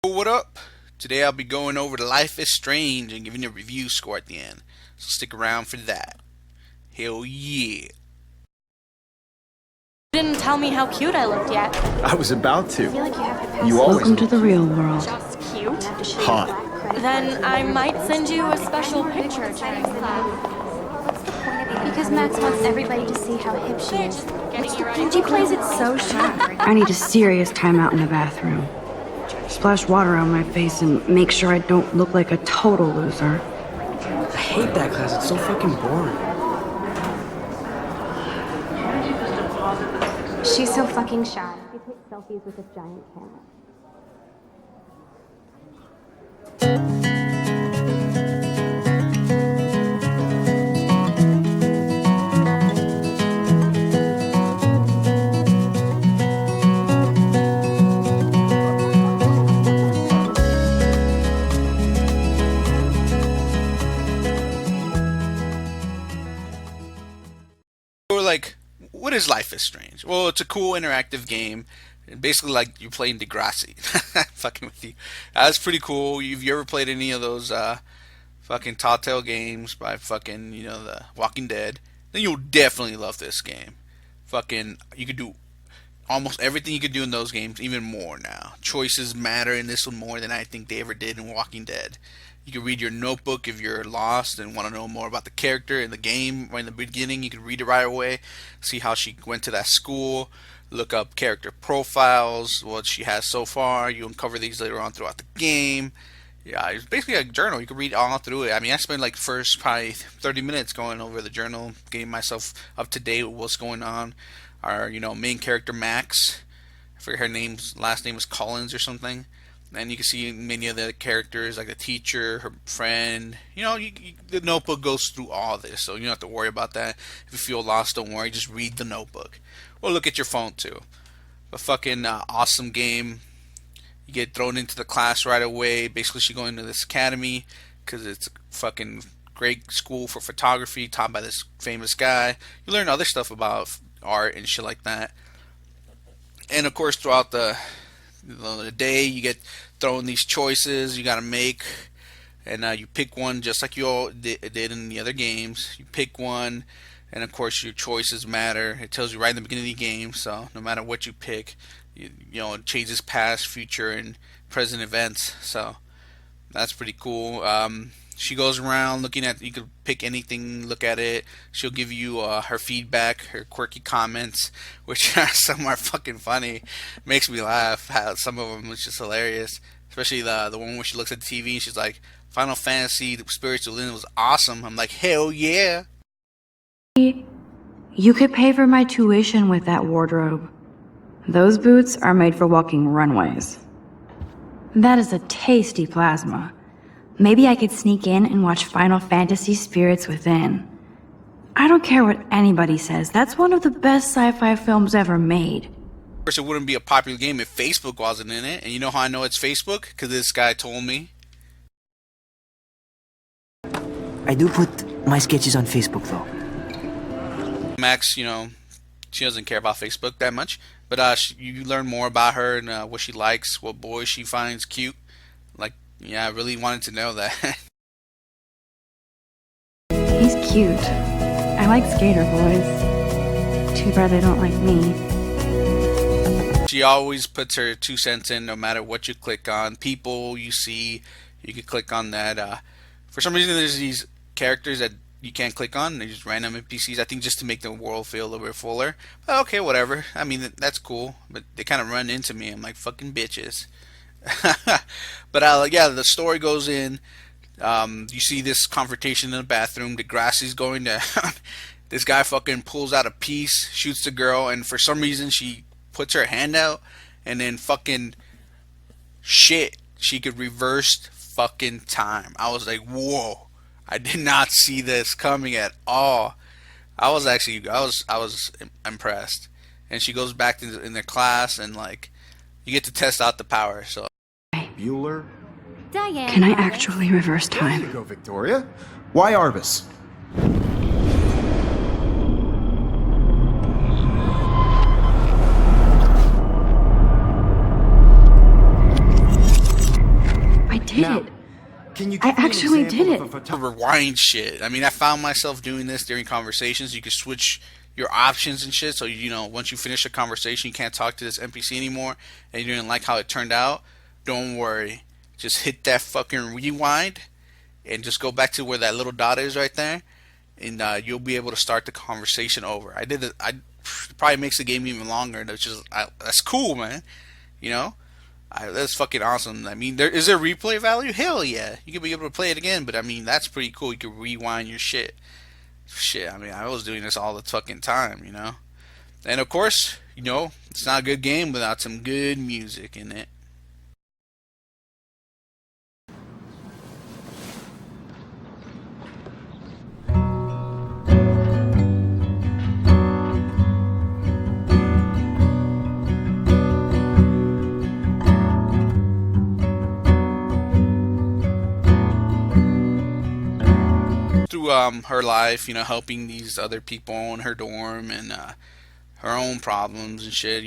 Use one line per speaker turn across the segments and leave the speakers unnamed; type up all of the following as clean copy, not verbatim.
What up? Today I'll be going over the Life is Strange and giving you a review score at the end. So stick around for that. Hell yeah.
You didn't tell me how cute I looked yet.
I was about to.
I feel like you have to pass.
You always
Welcome to the real world.
Just cute?
hot.
Then I might send you a special picture during class.
What's the point of it? Because Max wants everybody to see how hip she is.
Getting you ready.
And she plays it so sharp.
I need a serious timeout in the bathroom. Splash water on my face and make sure I don't look like a total loser.
I hate that class. It's so fucking boring.
She's so fucking shy. She takes selfies with a giant camera.
Or like, what is Life is Strange? Well, it's a cool interactive game. Basically like you're playing Degrassi. Fucking with you. That's pretty cool. Have you ever played any of those fucking Telltale Games by fucking, the Walking Dead? Then you'll definitely love this game. Fucking, you could do almost everything you could do in those games, even more now. Choices matter in this one more than I think they ever did in Walking Dead. You can read your notebook if you're lost and want to know more about the character in the game. Right in the beginning, you can read it right away, see how she went to that school, look up character profiles, what she has so far. You uncover these later on throughout the game. Yeah, it's basically a journal. You can read all through it. I mean, I spent like first probably 30 minutes going over the journal, getting myself up to date with what's going on. Our, main character Max, I forget her last name was Collins or something. And you can see many of the characters, like the teacher, her friend. The notebook goes through all this, so you don't have to worry about that. If you feel lost, don't worry. Just read the notebook. Or look at your phone, too. A fucking awesome game. You get thrown into the class right away. Basically, you go into this academy because it's a fucking great school for photography taught by this famous guy. You learn other stuff about art and shit like that. And, of course, throughout the day, you get thrown these choices you gotta make, and you pick one just like you all did in the other games. You pick one, and of course your choices matter. It tells you right in the beginning of the game, so no matter what you pick, it changes past, future, and present events. So that's pretty cool. She goes around looking at, you could pick anything, look at it. She'll give you her feedback, her quirky comments, which some are fucking funny. Makes me laugh. How some of them is just hilarious. Especially the one where she looks at the TV and she's like, Final Fantasy, the Spiritual Linen was awesome. I'm like, hell yeah.
You could pay for my tuition with that wardrobe. Those boots are made for walking runways. That is a tasty plasma. Maybe I could sneak in and watch Final Fantasy Spirits Within. I don't care what anybody says. That's one of the best sci-fi films ever made.
Of course, it wouldn't be a popular game if Facebook wasn't in it. And you know how I know it's Facebook? Because this guy told me.
I do put my sketches on Facebook, though.
Max, she doesn't care about Facebook that much. But you learn more about her and what she likes, what boys she finds cute. Like, yeah, I really wanted to know that.
He's cute. I like skater boys. Too bad they don't like me.
She always puts her 2 cents in no matter what you click on. People you see, you can click on that. For some reason, there's these characters that you can't click on. They're just random NPCs, I think just to make the world feel a little bit fuller. But okay, whatever. I mean, that's cool. But they kind of run into me. I'm like, fucking bitches. But yeah, the story goes in. You see this confrontation in the bathroom. Degrassi's going down. This guy fucking pulls out a piece, shoots the girl, and for some reason she puts her hand out, and then fucking shit, she could reverse fucking time. I was like, whoa! I did not see this coming at all. I was impressed. And she goes back in their class, and like, you get to test out the power. So.
Bueller?
Diane.
Can I actually reverse
There you
time?
go, Victoria. Why Arbus?
did
Now,
it.
can you
I
give me an
actually
example
did
of
it.
a photo-
Rewind shit. I mean, I found myself doing this during conversations. You could switch your options and shit. So, once you finish a conversation, you can't talk to this NPC anymore and you didn't like how it turned out. Don't worry. Just hit that fucking rewind and just go back to where that little dot is right there. And you'll be able to start the conversation over. I did it. It probably makes the game even longer. That's cool, man. You know? That's fucking awesome. I mean, is there replay value? Hell yeah. You could be able to play it again, but I mean, that's pretty cool. You could rewind your shit. Shit, I mean, I was doing this all the fucking time, And of course, it's not a good game without some good music in it. Through her life, helping these other people in her dorm and her own problems and shit,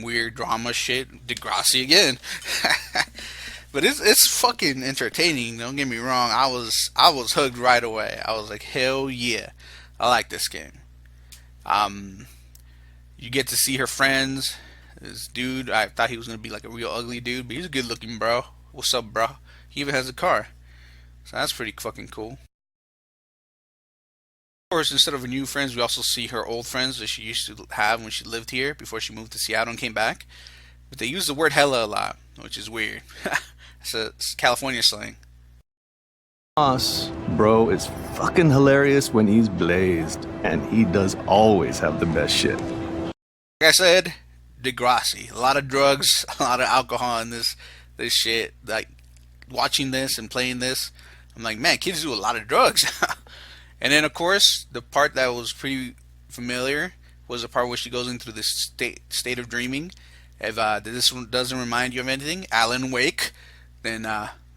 weird drama shit. Degrassi again. But it's fucking entertaining. Don't get me wrong. I was hooked right away. I was like, hell yeah, I like this game. You get to see her friends. This dude, I thought he was gonna be like a real ugly dude, but he's a good looking bro. What's up, bro? He even has a car, so that's pretty fucking cool. Of course, instead of her new friends, we also see her old friends that she used to have when she lived here before she moved to Seattle and came back. But they use the word hella a lot, which is weird. It's California slang.
Us, bro, is fucking hilarious when he's blazed, and he does always have the best shit.
Like I said, Degrassi. A lot of drugs, a lot of alcohol in this shit. Like, watching this and playing this, I'm like, man, kids do a lot of drugs. And then, of course, the part that was pretty familiar was the part where she goes into the state of dreaming. If this one doesn't remind you of anything, Alan Wake, then,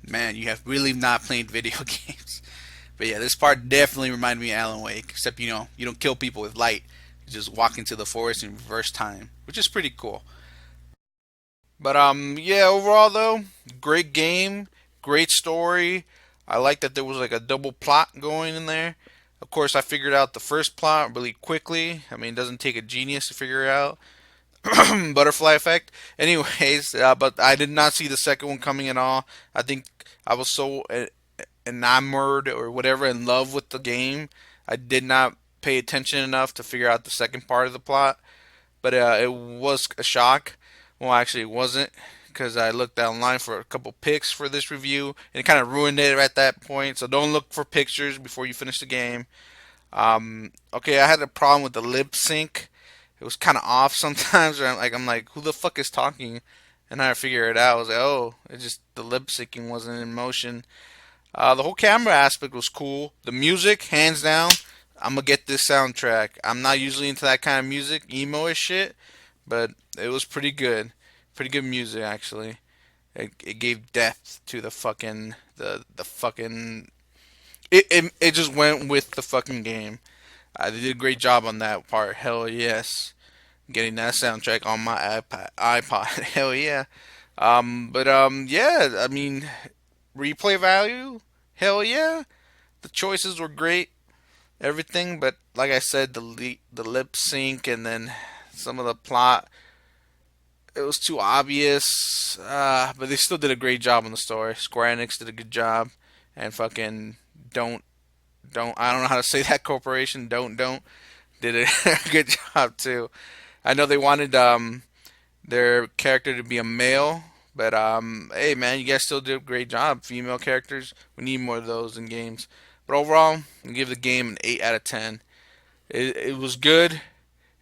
man, you have really not played video games. But yeah, this part definitely reminded me of Alan Wake, except, you don't kill people with light. You just walk into the forest in reverse time, which is pretty cool. But, yeah, overall, though, great game, great story. I like that there was like a double plot going in there. Of course, I figured out the first plot really quickly. I mean, it doesn't take a genius to figure it out. Butterfly effect. Anyways, but I did not see the second one coming at all. I think I was so enamored or whatever, in love with the game, I did not pay attention enough to figure out the second part of the plot. But it was a shock. Well, actually, it wasn't, because I looked online for a couple pics for this review, and it kind of ruined it at that point. So don't look for pictures before you finish the game. Okay, I had a problem with the lip sync. It was kind of off sometimes. Where I'm like, who the fuck is talking? And I figured it out. I was like, oh, it's just the lip syncing wasn't in motion. The whole camera aspect was cool. The music, hands down, I'm gonna get this soundtrack. I'm not usually into that kind of music, emo-ish shit, but it was pretty good. Pretty good music, actually. It gave depth to the fucking the fucking. It just went with the fucking game. They did a great job on that part. Hell yes, getting that soundtrack on my iPod. Hell yeah. But yeah. I mean, replay value. Hell yeah. The choices were great. Everything, but like I said, the lip sync and then some of the plot, it was too obvious. But they still did a great job on the story. Square Enix did a good job, and fucking don't I don't know how to say that corporation. Don't did a good job too. I know they wanted their character to be a male, but hey man, you guys still did a great job. Female characters, we need more of those in games. But overall, I give the game an 8 out of 10. It was good.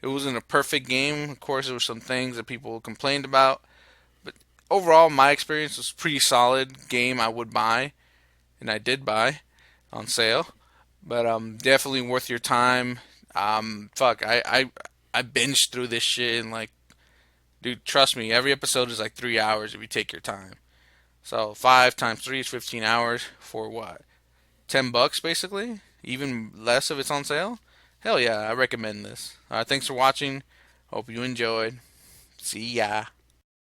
It wasn't a perfect game. Of course, there were some things that people complained about. But overall, my experience was pretty solid. Game I would buy, and I did buy on sale. But definitely worth your time. Fuck, I binged through this shit and like, dude, trust me, every episode is like 3 hours if you take your time. So 5 times 3 is 15 hours for what? $10 basically? Even less if it's on sale? Hell yeah, I recommend this. Thanks for watching. Hope you enjoyed. See ya.